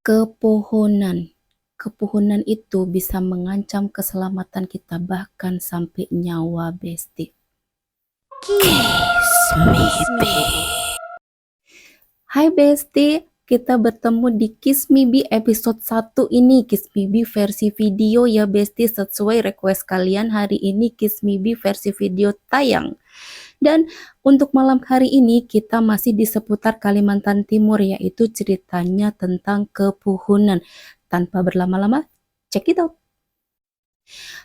Kepohonan. Kepohonan itu bisa mengancam keselamatan kita bahkan sampai nyawa, Besti. Kismibi. Hai Besti, kita bertemu di Kismibi episode 1 ini. Kismibi versi video ya Besti, sesuai request kalian hari ini Kismibi versi video tayang. Dan untuk malam hari ini kita masih di seputar Kalimantan Timur, yaitu ceritanya tentang kepuhunan. Tanpa berlama-lama, check it out.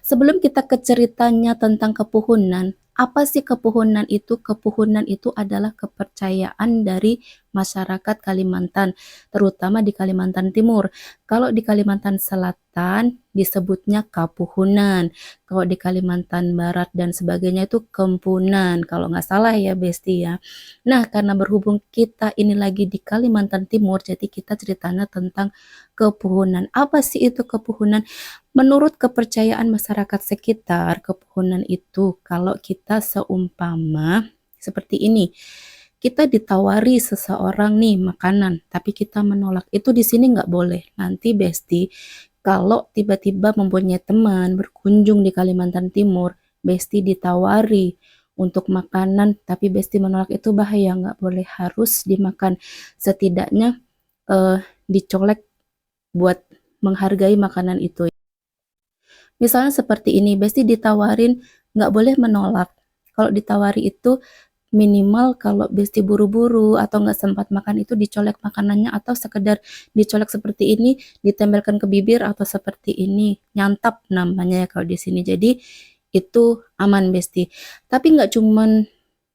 Sebelum kita ke ceritanya tentang kepuhunan, apa sih kepuhunan itu? Kepuhunan itu adalah kepercayaan dari masyarakat Kalimantan, terutama di Kalimantan Timur. Kalau di Kalimantan Selatan disebutnya kapuhunan, kalau di Kalimantan Barat dan sebagainya itu kempunan, kalau nggak salah ya Besti ya. Nah, karena berhubung kita ini lagi di Kalimantan Timur, jadi kita ceritanya tentang kepuhunan. Apa sih itu kepuhunan? Menurut kepercayaan masyarakat sekitar, kepuhunan itu kalau kita seumpama seperti ini, kita ditawari seseorang nih makanan, tapi kita menolak, itu di sini nggak boleh. Nanti Besti, kalau tiba-tiba mempunyai teman berkunjung di Kalimantan Timur, Besti ditawari untuk makanan, tapi Besti menolak, itu bahaya, nggak boleh, harus dimakan. Setidaknya dicolek buat menghargai makanan itu. Misalnya seperti ini, Besti ditawarin, nggak boleh menolak. Kalau ditawari itu minimal kalau Besti buru-buru atau nggak sempat makan itu dicolek makanannya, atau sekedar dicolek seperti ini, ditempelkan ke bibir atau seperti ini, nyantap namanya ya kalau di sini. Jadi itu aman Besti. Tapi nggak cuman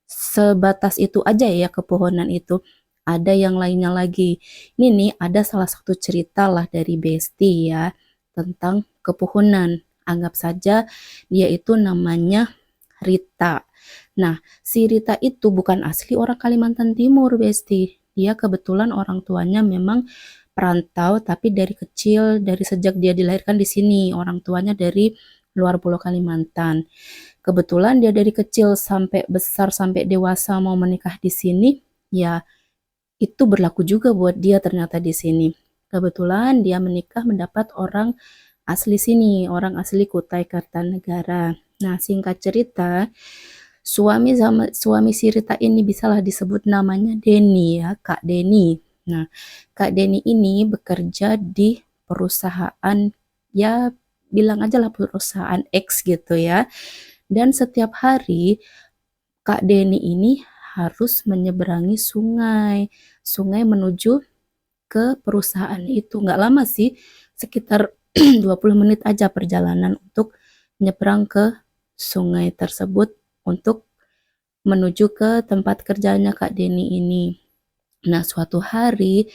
sebatas itu aja ya kepohonan itu. Ada yang lainnya lagi. Ini nih ada salah satu cerita lah dari Besti ya tentang kepohonan. Anggap saja dia itu namanya Rita. Nah, si Rita itu bukan asli orang Kalimantan Timur, Besti. Dia kebetulan orang tuanya memang perantau, tapi dari kecil, dari sejak dia dilahirkan di sini, orang tuanya dari luar Pulau Kalimantan. Kebetulan dia dari kecil sampai besar, sampai dewasa mau menikah di sini, ya itu berlaku juga buat dia ternyata di sini. Kebetulan dia menikah mendapat orang asli sini, orang asli Kutai Kartanegara. Nah, singkat cerita, suami si Rita ini bisalah disebut namanya Denny ya, Kak Denny. Nah, Kak Denny ini bekerja di perusahaan, ya bilang aja lah perusahaan X gitu ya. Dan setiap hari Kak Denny ini harus menyeberangi sungai menuju ke perusahaan itu. Nggak lama sih, sekitar 20 menit aja perjalanan untuk nyebrang ke sungai tersebut untuk menuju ke tempat kerjanya Kak Denny ini. Nah, suatu hari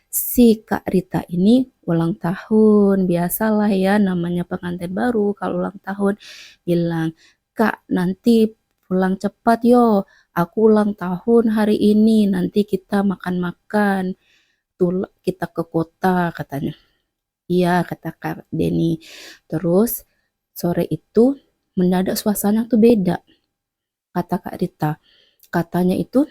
si Kak Rita ini ulang tahun. Biasalah ya, namanya pengantin baru kalau ulang tahun bilang, "Kak, nanti pulang cepat yo. Aku ulang tahun hari ini. Nanti kita makan-makan. Tuh kita ke kota," katanya. Iya, kata Kak Denny. Terus sore itu mendadak suasana tuh beda. Kata Kak Rita. Katanya itu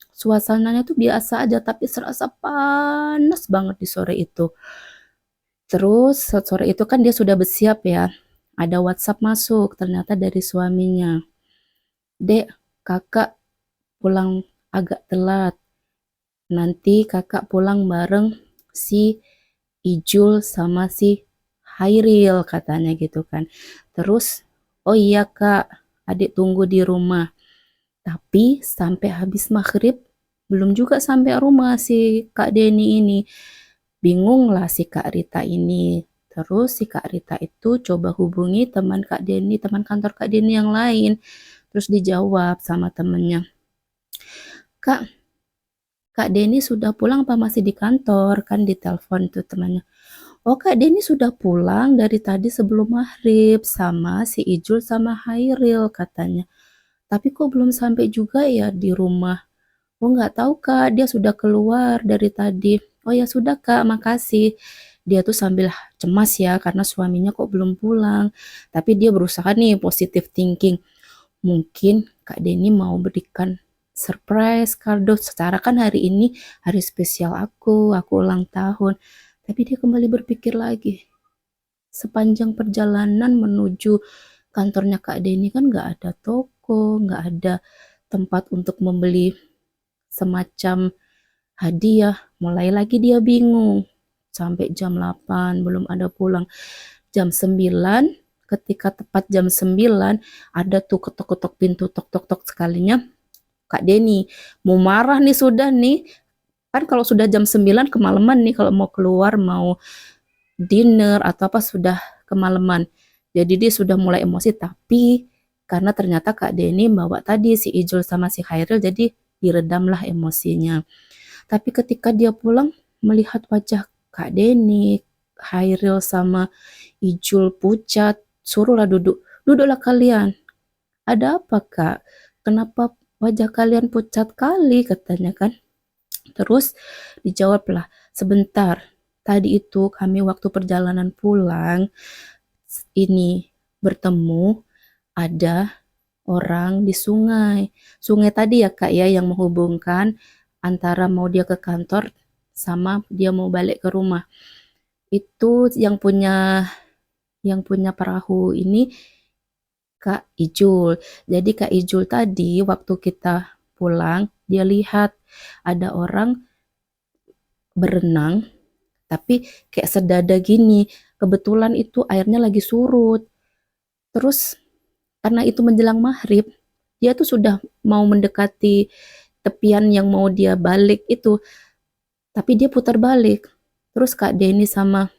suasananya tuh biasa aja, tapi serasa panas banget di sore itu. Terus sore itu kan dia sudah bersiap ya. Ada WhatsApp masuk ternyata dari suaminya. "Dek, kakak pulang agak telat. Nanti kakak pulang bareng si Ijul sama si Hairil," katanya gitu kan. Terus, "Oh iya kak, adik tunggu di rumah." Tapi sampai habis maghrib belum juga sampai rumah si Kak Denny ini. Bingung lah si Kak Rita ini. Terus si Kak Rita itu coba hubungi teman Kak Denny, teman kantor Kak Denny yang lain. Terus dijawab sama temennya, "Kak, Kak Denny sudah pulang apa masih di kantor?" Kan ditelepon tuh temannya. "Oh, Kak Denny sudah pulang dari tadi sebelum maghrib sama si Ijul sama Hairil," katanya. "Tapi kok belum sampai juga ya di rumah?" "Oh, nggak tahu Kak, dia sudah keluar dari tadi." "Oh ya sudah Kak, makasih." Dia tuh sambil cemas ya karena suaminya kok belum pulang. Tapi dia berusaha nih positive thinking. Mungkin Kak Denny mau berikan surprise kado. Secara kan hari ini hari spesial aku ulang tahun. Tapi dia kembali berpikir lagi. Sepanjang perjalanan menuju kantornya Kak Denny kan nggak ada toko, nggak ada tempat untuk membeli semacam hadiah. Mulai lagi dia bingung. Sampai jam 8 belum ada pulang. Jam 9, ketika tepat jam 9, ada tuh ketok-ketok pintu, tok-tok-tok sekalinya. Kak Denny mau marah nih sudah nih. Kan kalau sudah jam 9 kemalaman nih kalau mau keluar, mau dinner atau apa sudah kemalaman. Jadi dia sudah mulai emosi, tapi karena ternyata Kak Denny bawa tadi si Ijul sama si Khairil, jadi diredamlah emosinya. Tapi ketika dia pulang melihat wajah Kak Denny, Khairil sama Ijul pucat, suruhlah duduk. Duduklah kalian. Ada apa Kak? Kenapa wajah kalian pucat kali, katanya kan. Terus dijawablah, sebentar, tadi itu kami waktu perjalanan pulang, ini bertemu ada orang di sungai. Sungai tadi ya Kak ya, yang menghubungkan antara mau dia ke kantor sama dia mau balik ke rumah. Itu yang punya perahu ini Kak Ijul. Jadi Kak Ijul tadi waktu kita pulang, dia lihat ada orang berenang, tapi kayak sedada gini. Kebetulan itu airnya lagi surut. Terus karena itu menjelang maghrib, dia tuh sudah mau mendekati tepian yang mau dia balik itu, tapi dia putar balik. Terus Kak Denny sama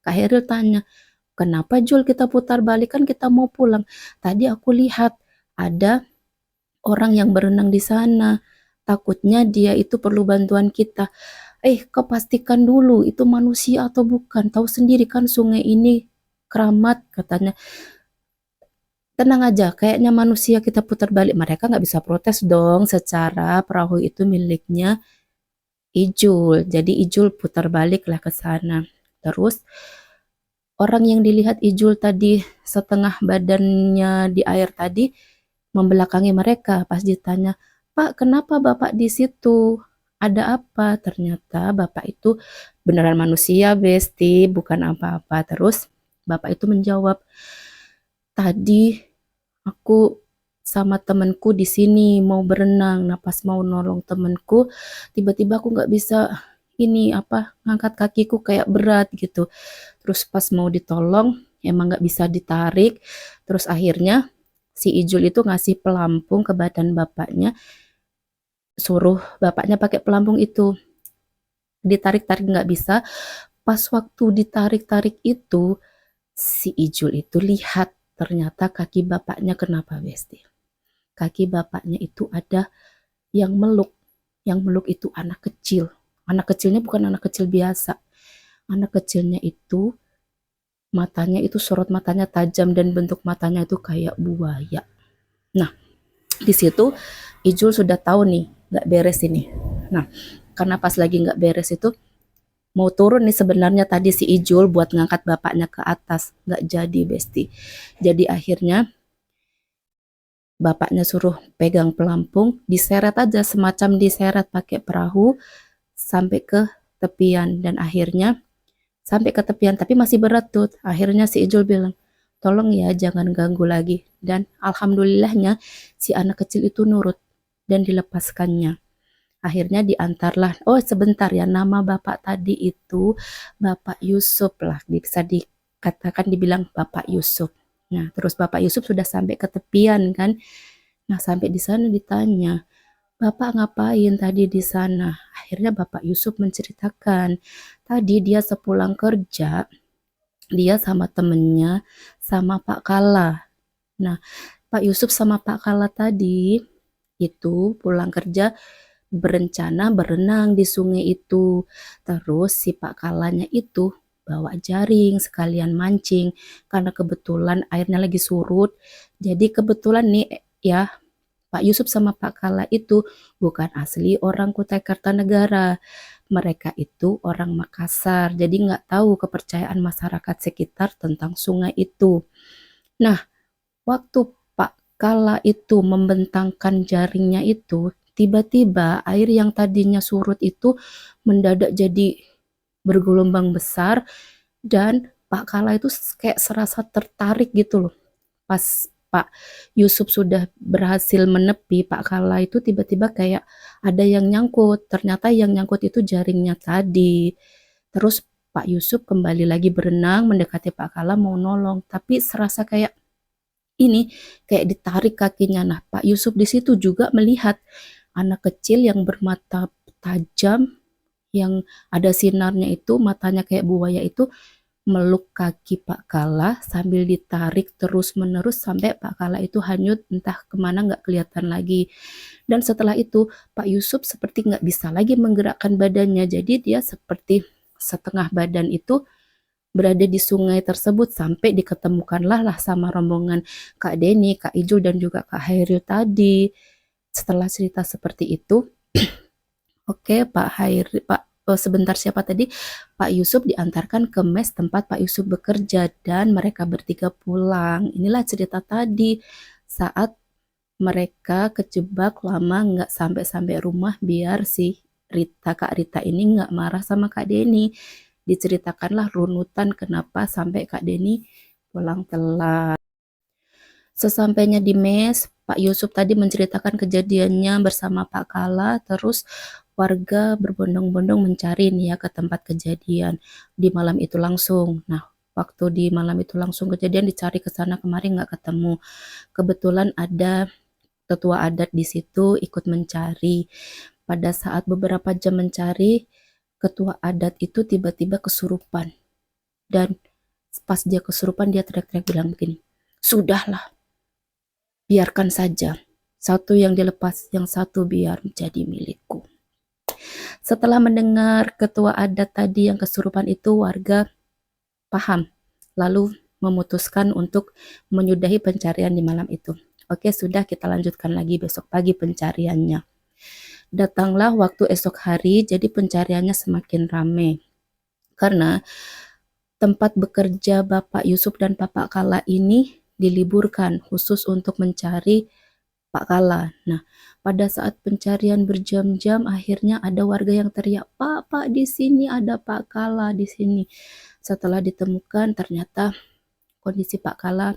Kak Heril tanya, kenapa Jul kita putar balik, kan kita mau pulang. Tadi aku lihat ada orang yang berenang di sana. Takutnya dia itu perlu bantuan kita. Kau pastikan dulu itu manusia atau bukan. Tahu sendiri kan sungai ini keramat, katanya. Tenang aja, kayaknya manusia, kita putar balik. Mereka nggak bisa protes dong, secara perahu itu miliknya Ijul. Jadi Ijul putar baliklah ke sana. Terus orang yang dilihat Ijul tadi setengah badannya di air tadi membelakangi mereka. Pas ditanya, Pak, kenapa Bapak di situ? Ada apa? Ternyata Bapak itu beneran manusia, Besti, bukan apa-apa. Terus Bapak itu menjawab, tadi aku sama temenku di sini mau berenang. Nah, pas mau nolong temenku, tiba-tiba aku nggak bisa ngangkat kakiku kayak berat gitu. Terus pas mau ditolong, emang nggak bisa ditarik. Terus akhirnya si Ijul itu ngasih pelampung ke badan bapaknya, suruh bapaknya pakai pelampung itu. Ditarik-tarik nggak bisa. Pas waktu ditarik-tarik itu, si Ijul itu lihat ternyata kaki bapaknya kenapa, Besti. Kaki bapaknya itu ada yang meluk. Yang meluk itu anak kecil. Anak kecilnya bukan anak kecil biasa. Anak kecilnya itu matanya itu sorot matanya tajam dan bentuk matanya itu kayak buaya. Nah, di situ Ijul sudah tahu nih nggak beres ini. Nah, karena pas lagi nggak beres itu mau turun nih sebenarnya tadi si Ijul buat ngangkat bapaknya ke atas, nggak jadi, Besti. Jadi akhirnya bapaknya suruh pegang pelampung, diseret aja, semacam diseret pakai perahu sampai ke tepian. Dan akhirnya sampai ke tepian, tapi masih berat tuh. Akhirnya si Ijul bilang, tolong ya jangan ganggu lagi. Dan alhamdulillahnya si anak kecil itu nurut dan dilepaskannya. Akhirnya diantarlah, oh sebentar ya, nama bapak tadi itu Bapak Yusuf lah, bisa dikatakan dibilang Bapak Yusuf. Nah, terus Bapak Yusuf sudah sampai ke tepian kan. Nah, sampai di sana ditanya, Bapak ngapain tadi di sana? Akhirnya Bapak Yusuf menceritakan, tadi dia sepulang kerja, dia sama temennya, sama Pak Kala. Nah, Pak Yusuf sama Pak Kala tadi itu pulang kerja berencana berenang di sungai itu. Terus si Pak Kalanya itu bawa jaring sekalian mancing karena kebetulan airnya lagi surut. Jadi kebetulan nih ya, Pak Yusuf sama Pak Kala itu bukan asli orang Kutai Kartanegara. Mereka itu orang Makassar. Jadi nggak tahu kepercayaan masyarakat sekitar tentang sungai itu. Nah, waktu Pak Kala itu membentangkan jaringnya itu, tiba-tiba air yang tadinya surut itu mendadak jadi bergelombang besar, dan Pak Kala itu kayak serasa tertarik gitu loh. Pas Pak Yusuf sudah berhasil menepi, Pak Kala itu tiba-tiba kayak ada yang nyangkut. Ternyata yang nyangkut itu jaringnya tadi. Terus Pak Yusuf kembali lagi berenang mendekati Pak Kala mau nolong, tapi serasa kayak ini kayak ditarik kakinya. Nah, Pak Yusuf di situ juga melihat anak kecil yang bermata tajam, yang ada sinarnya itu, matanya kayak buaya itu meluk kaki Pak Kala sambil ditarik terus-menerus sampai Pak Kala itu hanyut entah kemana nggak kelihatan lagi. Dan setelah itu Pak Yusuf seperti nggak bisa lagi menggerakkan badannya, jadi dia seperti setengah badan itu berada di sungai tersebut sampai diketemukanlah lah sama rombongan Kak Deni, Kak Ijul dan juga Kak Hairil tadi. Setelah cerita seperti itu, oke, sebentar, siapa tadi? Pak Yusuf diantarkan ke mes tempat Pak Yusuf bekerja dan mereka bertiga pulang. Inilah cerita tadi saat mereka kejebak lama nggak sampai-sampai rumah biar si Kak Rita ini nggak marah sama Kak Deni. Diceritakanlah runutan kenapa sampai Kak Deni pulang telat. Sesampainya di mes, Pak Yusuf tadi menceritakan kejadiannya bersama Pak Kala, terus warga berbondong-bondong mencari nih ya ke tempat kejadian di malam itu langsung. Nah, waktu di malam itu langsung kejadian dicari ke sana kemari nggak ketemu. Kebetulan ada tetua adat di situ ikut mencari. Pada saat beberapa jam mencari, ketua adat itu tiba-tiba kesurupan. Dan pas dia kesurupan dia teriak-teriak bilang begini, "Sudahlah, biarkan saja. Satu yang dilepas, yang satu biar menjadi milikku." Setelah mendengar ketua adat tadi yang kesurupan itu, warga paham, lalu memutuskan untuk menyudahi pencarian di malam itu. Oke, sudah, kita lanjutkan lagi besok pagi pencariannya. Datanglah waktu esok hari, jadi pencariannya semakin ramai. Karena tempat bekerja Bapak Yusuf dan Bapak Kala ini diliburkan khusus untuk mencari Pak Kala. Nah, pada saat pencarian berjam-jam, akhirnya ada warga yang teriak, Pak, di sini ada Pak Kala di sini." Setelah ditemukan, ternyata kondisi Pak Kala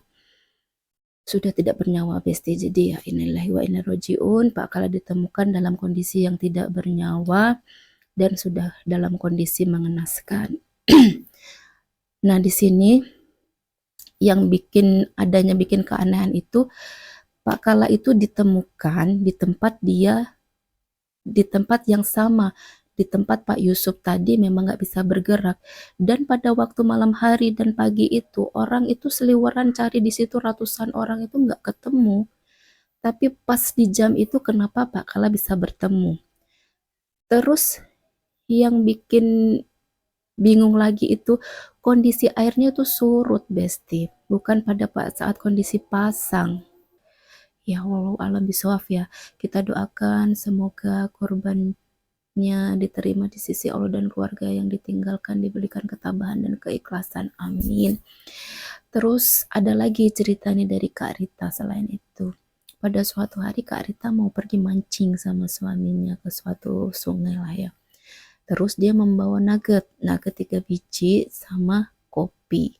sudah tidak bernyawa, Besti. Jadi ya inilah wa inna rojiun. Pak Kala ditemukan dalam kondisi yang tidak bernyawa dan sudah dalam kondisi mengenaskan. Nah, di sini yang bikin keanehan itu, Pak Kala itu ditemukan di tempat yang sama, di tempat Pak Yusuf tadi memang nggak bisa bergerak. Dan pada waktu malam hari dan pagi itu, orang itu seliweran cari di situ, ratusan orang itu nggak ketemu. Tapi pas di jam itu kenapa Pak Kala bisa bertemu. Terus yang bikin bingung lagi itu kondisi airnya itu surut, Besti. Bukan pada saat kondisi pasang. Ya walau alam bisawaf ya. Kita doakan semoga korbannya diterima di sisi Allah dan keluarga yang ditinggalkan diberikan ketabahan dan keikhlasan. Amin. Terus ada lagi cerita nih dari Kak Rita selain itu. Pada suatu hari Kak Rita mau pergi mancing sama suaminya ke suatu sungai lah ya. Terus dia membawa nugget 3 biji sama kopi.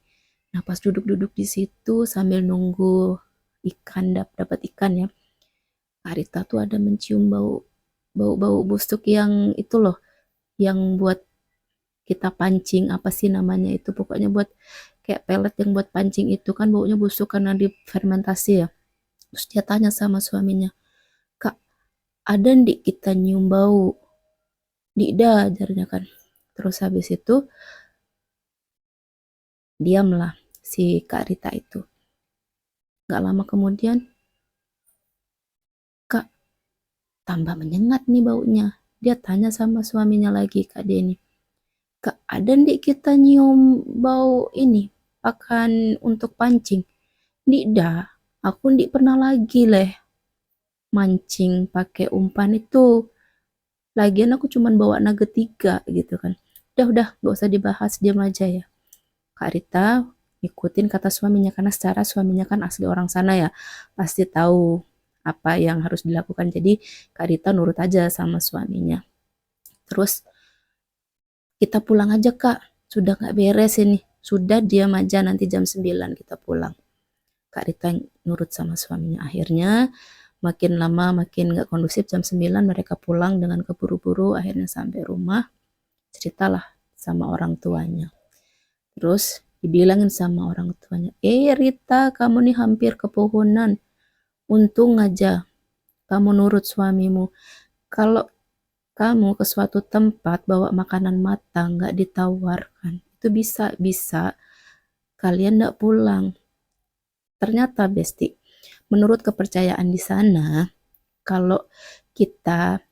Nah, pas duduk-duduk di situ sambil nunggu ikan dapat ikan ya, Kak Rita tuh ada mencium bau busuk yang itu loh, yang buat kita pancing, apa sih namanya itu, pokoknya buat kayak pelet yang buat pancing itu kan baunya busuk karena difermentasi ya. Terus dia tanya sama suaminya, "Kak, ada ndik kita nyium bau?" "Tidak," ajarnya kan. Terus habis itu diamlah si Kak Rita itu. Gak lama kemudian, "Kak, tambah menyengat nih baunya." Dia tanya sama suaminya lagi, Kak Deni, "Kak, ada ndik kita nyium bau ini, pakan untuk pancing?" "Ndik dah, aku ndik pernah lagi leh mancing pakai umpan itu. Lagian aku cuman bawa nugget 3 gitu kan." Udah, gak usah dibahas, diam aja ya. Kak Rita ikutin kata suaminya karena secara suaminya kan asli orang sana ya, pasti tahu apa yang harus dilakukan. Jadi Kak Rita nurut aja sama suaminya. Terus kita pulang aja Kak, sudah nggak beres ini, sudah diam aja nanti jam 9 kita pulang. Kak Rita nurut sama suaminya. Akhirnya makin lama makin nggak kondusif, jam 9 mereka pulang dengan keburu-buru. Akhirnya sampai rumah, ceritalah sama orang tuanya. Terus dibilangin sama orang tuanya, Rita, kamu nih hampir ke pohonan, untung aja kamu nurut suamimu. Kalau kamu ke suatu tempat bawa makanan matang nggak ditawarkan, itu bisa kalian nggak pulang. Ternyata Besti, menurut kepercayaan di sana, kalau kita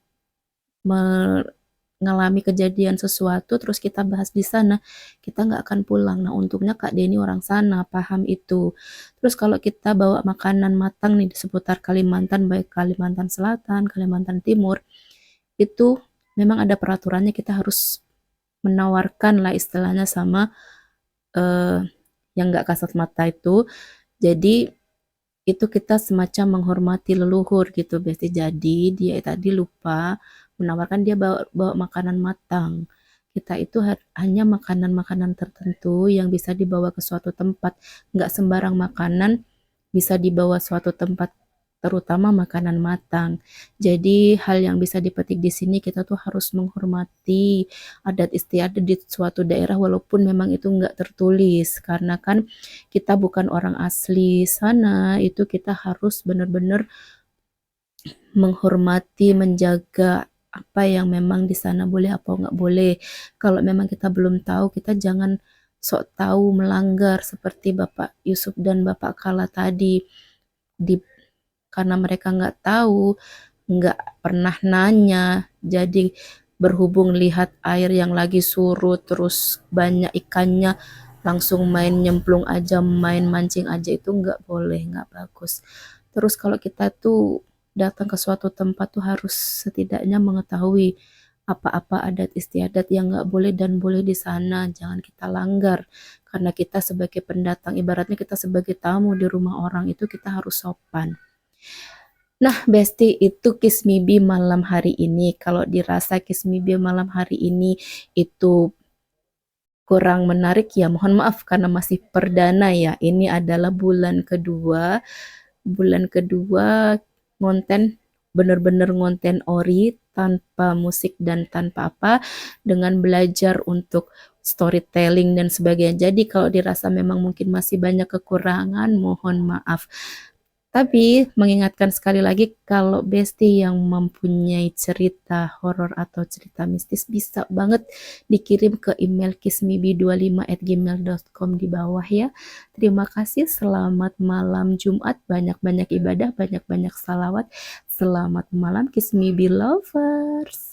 mengalami kejadian sesuatu terus kita bahas di sana, kita nggak akan pulang. Nah untungnya Kak Denny orang sana paham itu. Terus kalau kita bawa makanan matang nih di seputar Kalimantan, baik Kalimantan Selatan, Kalimantan Timur, itu memang ada peraturannya, kita harus menawarkan lah istilahnya sama yang nggak kasat mata itu. Jadi itu kita semacam menghormati leluhur gitu Besti. Jadi dia tadi lupa menawarkan, dia bawa makanan matang. Kita itu hanya makanan-makanan tertentu yang bisa dibawa ke suatu tempat, nggak sembarang makanan bisa dibawa suatu tempat, terutama makanan matang. Jadi hal yang bisa dipetik di sini, kita tuh harus menghormati adat istiadat di suatu daerah walaupun memang itu nggak tertulis, karena kan kita bukan orang asli sana, itu kita harus benar-benar menghormati, menjaga apa yang memang di sana boleh apa nggak boleh. Kalau memang kita belum tahu, kita jangan sok tahu melanggar seperti Bapak Yusuf dan Bapak Kala tadi. Karena mereka nggak tahu, nggak pernah nanya, jadi berhubung lihat air yang lagi surut terus banyak ikannya, langsung main nyemplung aja, main mancing aja, itu nggak boleh, nggak bagus. Terus kalau kita tuh datang ke suatu tempat tuh harus setidaknya mengetahui apa-apa adat istiadat yang nggak boleh dan boleh di sana, jangan kita langgar. Karena kita sebagai pendatang, ibaratnya kita sebagai tamu di rumah orang, itu kita harus sopan. Nah, Besti, itu Kiss Me Be malam hari ini. Kalau dirasa Kiss Me Be malam hari ini itu kurang menarik, ya mohon maaf karena masih perdana ya. Ini adalah bulan kedua. Bulan kedua ngonten, bener-bener ngonten ori, tanpa musik dan tanpa apa, dengan belajar untuk storytelling dan sebagainya. Jadi kalau dirasa memang mungkin masih banyak kekurangan, mohon maaf. Tapi mengingatkan sekali lagi, kalau Besti yang mempunyai cerita horor atau cerita mistis, bisa banget dikirim ke email kissmeby25@gmail.com di bawah ya. Terima kasih, selamat malam Jumat, banyak-banyak ibadah, banyak-banyak salawat. Selamat malam Kiss Me Be Lovers.